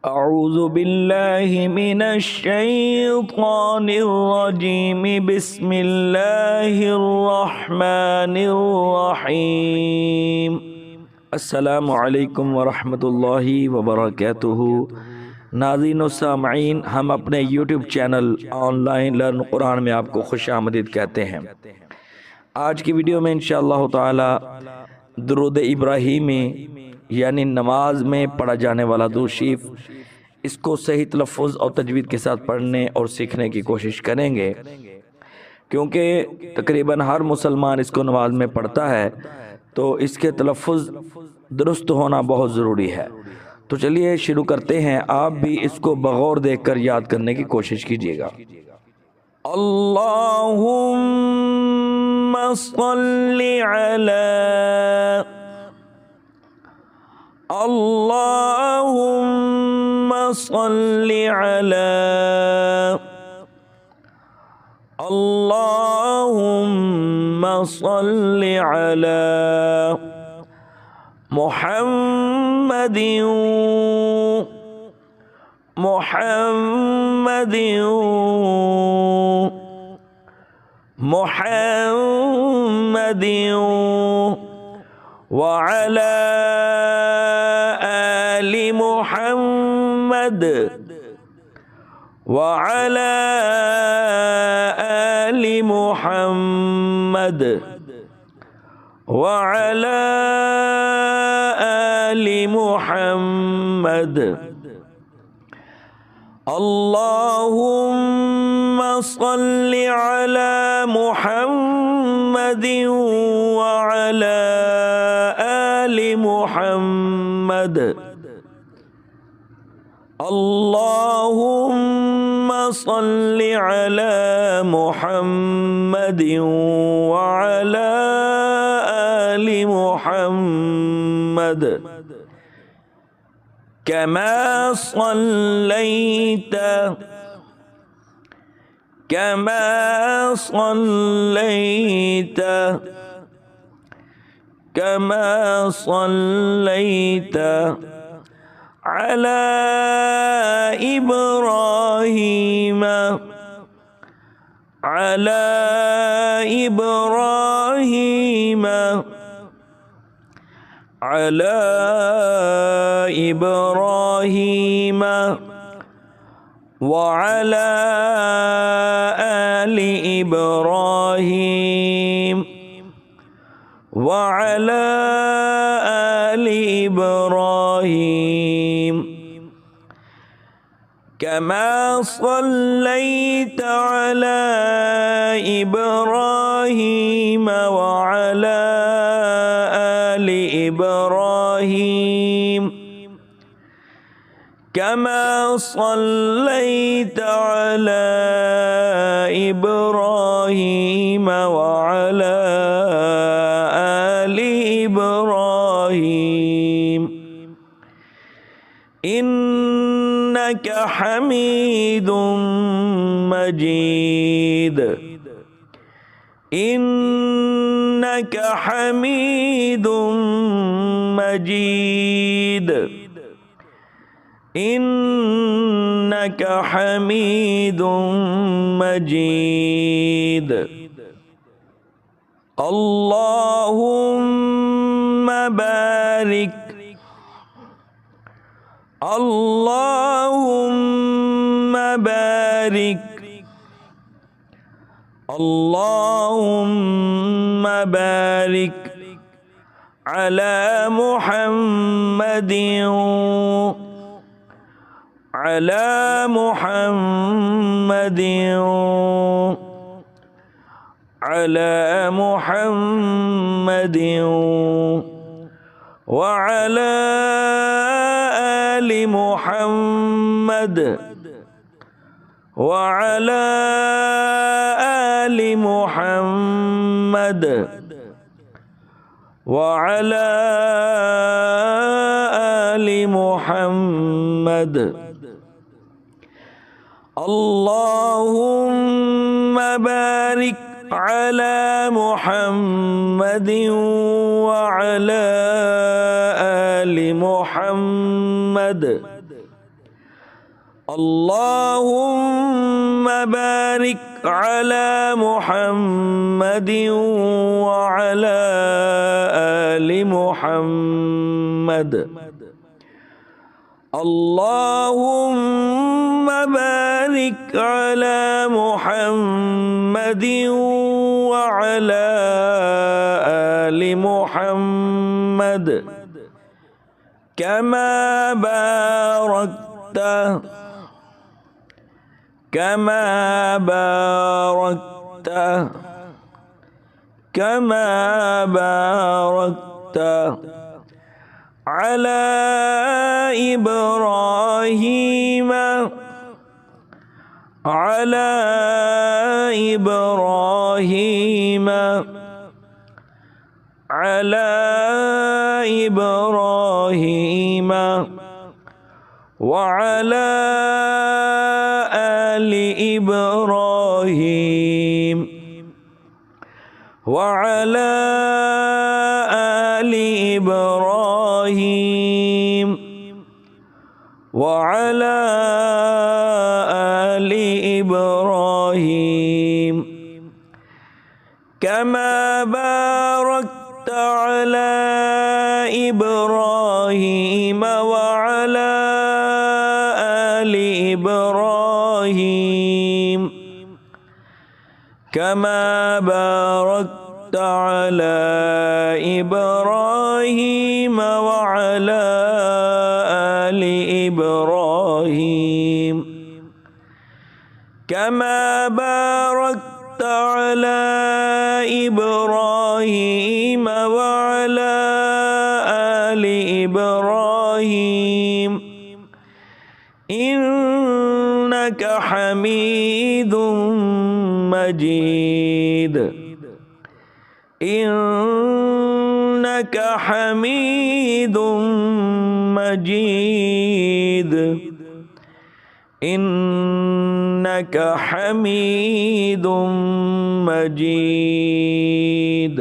أعوذ بالله من الشيطان الرجيم بسم الله الرحمن الرحيم السلام عليكم ورحمة الله وبركاته नाज़रीन व सामईन, हम अपने YouTube channel online learn Quran में आपको खुश आमदीद कहते हैं। आज की वीडियो में इंशाअल्लाह ताला दुरूद इब्राहीमी यानी नमाज में पढ़ा जाने वाला दुरूद शरीफ, इसको सही तलफ़्फ़ुज़ और तजवीद के साथ पढ़ने और सीखने की कोशिश करेंगे, क्योंकि तकरीबन हर मुसलमान इसको नमाज में पढ़ता है, तो इसके तलफ़्फ़ुज़ दुरुस्त होना बहुत ज़रूरी है। तो चलिए शुरू करते हैं। आप भी इसको बगौर देखकर याद करने की कोशिश कीजिएगा। अल्लाहुम्मा सल्लि अला, अल्लाहुम्मा सल्लि अला, अल्लाहुम्मा सल्लि अला मुहम्मदिन, मुहम्मदिन, मुहम्मदिन व अला आलि मुहम्मद, व अला आलि मुहम्मद, व अला आलि मुहम्मद। अल्लाहुम्मा सल्लि अला मुहम्मदिन व अला आलि मुहम्मद, अल्लाहुम्मा सल्लि अला मुहम्मदिन व अला आलि मुहम्मद कमा सल्लैत, कमा सल्लैत, कमा सल्लैत अला इब्राहीम, अला इब्राहीम, अला इब्राहीम व अला आलि इब्राहीम, व अला आलि इब्राहीम कमा सल्लैत अला इब्राहीम व अला आलि इब्राहीम कमा सल्लैत अला इब्राहीम व अला आलि इब्राहीम इन्नका हमीदुम मजीद, इन्नका हमीदुम मजीद, इन्नका हमीदुम मजीद। अल्लाहुम्मा बारिक, अल्लाहुम्मा बारिक, अल्लाहुम्मा बारिक अला मुहम्मदिन, अला मुहम्मदिन, अला मुहम्मदिन व अला आलि मुहम्मद, व अला आलि मुहम्मद, व अला आलि मुहम्मद। अल्लाहुम्मा बारिक अला मुहम्मदिन व अला आलि मुहम्मद اللهم بارك على محمد وعلى آل محمد اللهم بارك على محمد وعلى آل محمد كما باركت على إبراهيم وعلى آل إبراهيم وعلى آل إبراهيم وعلى آل إبراهيم كما باركت على إبراهيم وعلى آل إبراهيم كما باركت على إبراهيم وعلى آل إبراهيم كما باركت على إبراهيم وعلى آل إبراهيم إنك حميد مجيد إنك حميد مجيد إنك حميد مجيد